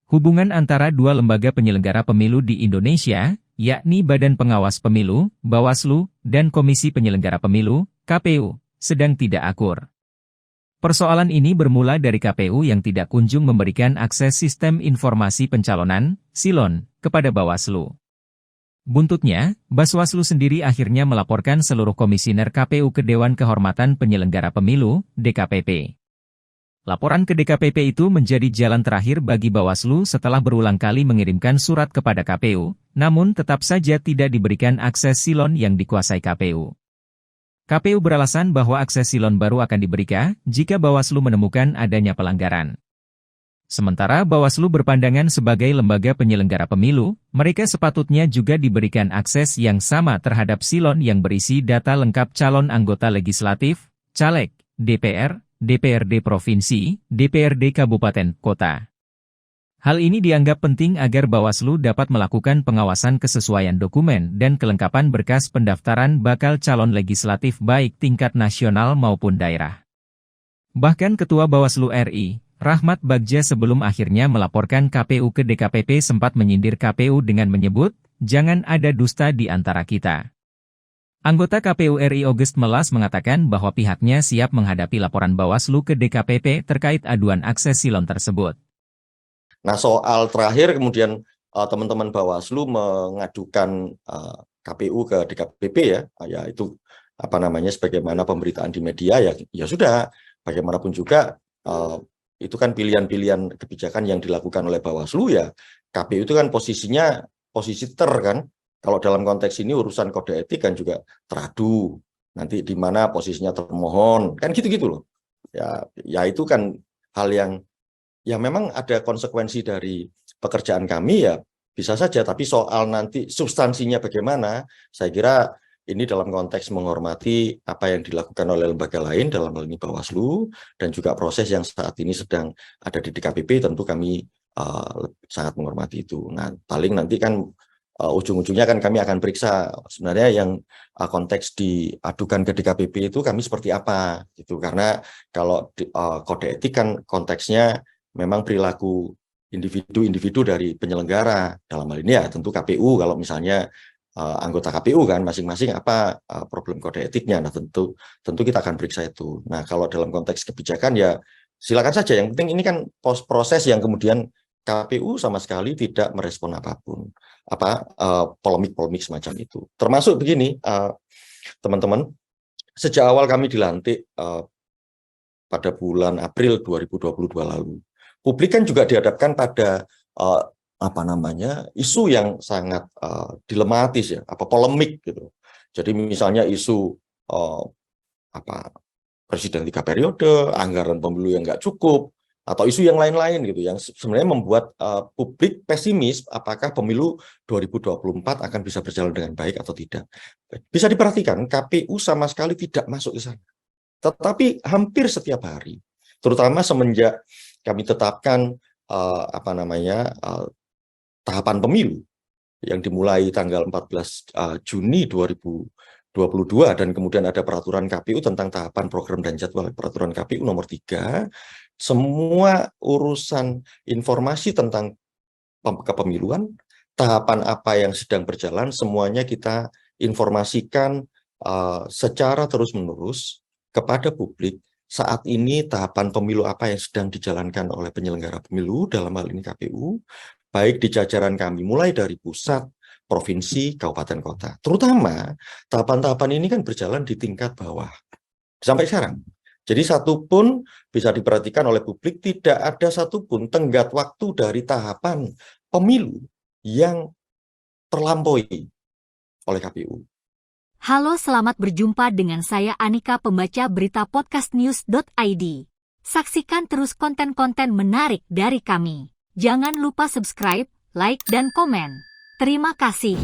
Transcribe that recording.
Hubungan antara dua lembaga penyelenggara pemilu di Indonesia, yakni Badan Pengawas Pemilu, Bawaslu, dan Komisi Penyelenggara Pemilu, KPU, sedang tidak akur. Persoalan ini bermula dari KPU yang tidak kunjung memberikan akses Sistem Informasi Pencalonan, SILON, kepada Bawaslu. Buntutnya, Baswaslu sendiri akhirnya melaporkan seluruh komisioner KPU ke Dewan Kehormatan Penyelenggara Pemilu, DKPP. Laporan ke DKPP itu menjadi jalan terakhir bagi Bawaslu setelah berulang kali mengirimkan surat kepada KPU, namun tetap saja tidak diberikan akses silon yang dikuasai KPU. KPU beralasan bahwa akses silon baru akan diberikan jika Bawaslu menemukan adanya pelanggaran. Sementara Bawaslu berpandangan sebagai lembaga penyelenggara pemilu, mereka sepatutnya juga diberikan akses yang sama terhadap silon yang berisi data lengkap calon anggota legislatif, caleg, DPR, DPRD Provinsi, DPRD Kabupaten, Kota. Hal ini dianggap penting agar Bawaslu dapat melakukan pengawasan kesesuaian dokumen dan kelengkapan berkas pendaftaran bakal calon legislatif baik tingkat nasional maupun daerah. Bahkan Ketua Bawaslu RI, Rahmat Bagja sebelum akhirnya melaporkan KPU ke DKPP sempat menyindir KPU dengan menyebut, "Jangan ada dusta di antara kita." Anggota KPU RI August Melas mengatakan bahwa pihaknya siap menghadapi laporan Bawaslu ke DKPP terkait aduan akses silon tersebut. Nah, soal terakhir kemudian teman-teman Bawaslu mengadukan KPU ke DKPP ya itu sebagaimana pemberitaan di media ya sudah, bagaimanapun juga itu kan pilihan-pilihan kebijakan yang dilakukan oleh Bawaslu ya. KPU itu kan posisinya posisi kan. Kalau dalam konteks ini urusan kode etik kan juga teradu. Nanti di mana posisinya termohon, kan gitu-gitu loh. Ya itu kan hal yang ya memang ada konsekuensi dari pekerjaan kami ya bisa saja. Tapi soal nanti substansinya bagaimana, saya kira ini dalam konteks menghormati apa yang dilakukan oleh lembaga lain, dalam hal ini Bawaslu, dan juga proses yang saat ini sedang ada di DKPP, tentu kami sangat menghormati itu. Nah, paling nanti kan ujung-ujungnya kan kami akan periksa sebenarnya yang konteks diadukan ke DKPP itu kami seperti apa gitu, karena kalau kode etik kan konteksnya memang perilaku individu-individu dari penyelenggara, dalam hal ini ya tentu KPU. Kalau misalnya anggota KPU kan masing-masing apa problem kode etiknya, nah tentu kita akan periksa itu. Nah, kalau dalam konteks kebijakan ya silakan saja, yang penting ini kan proses yang kemudian KPU sama sekali tidak merespon apapun, polemik-polemik semacam itu. Termasuk begini, teman-teman, sejak awal kami dilantik pada bulan April 2022 lalu, publik kan juga dihadapkan pada isu yang sangat dilematis ya, polemik gitu. Jadi misalnya isu presiden 3 periode, anggaran pemilu yang nggak cukup, atau isu yang lain-lain gitu yang sebenarnya membuat publik pesimis apakah pemilu 2024 akan bisa berjalan dengan baik atau tidak. Bisa diperhatikan KPU sama sekali tidak masuk ke sana. Tetapi hampir setiap hari, terutama semenjak kami tetapkan tahapan pemilu yang dimulai tanggal 14 Juni 2022 dan kemudian ada peraturan KPU tentang tahapan program dan jadwal, peraturan KPU nomor 3. Semua urusan informasi tentang kepemiluan, tahapan apa yang sedang berjalan, semuanya kita informasikan secara terus-menerus kepada publik. Saat ini tahapan pemilu apa yang sedang dijalankan oleh penyelenggara pemilu, dalam hal ini KPU, baik di jajaran kami, mulai dari pusat, provinsi, kabupaten, kota. Terutama tahapan-tahapan ini kan berjalan di tingkat bawah sampai sekarang. Jadi satupun bisa diperhatikan oleh publik, tidak ada satupun tenggat waktu dari tahapan pemilu yang terlampaui oleh KPU. Halo, selamat berjumpa dengan saya Anika, pembaca berita podcastnews.id. Saksikan terus konten-konten menarik dari kami. Jangan lupa subscribe, like, dan komen. Terima kasih.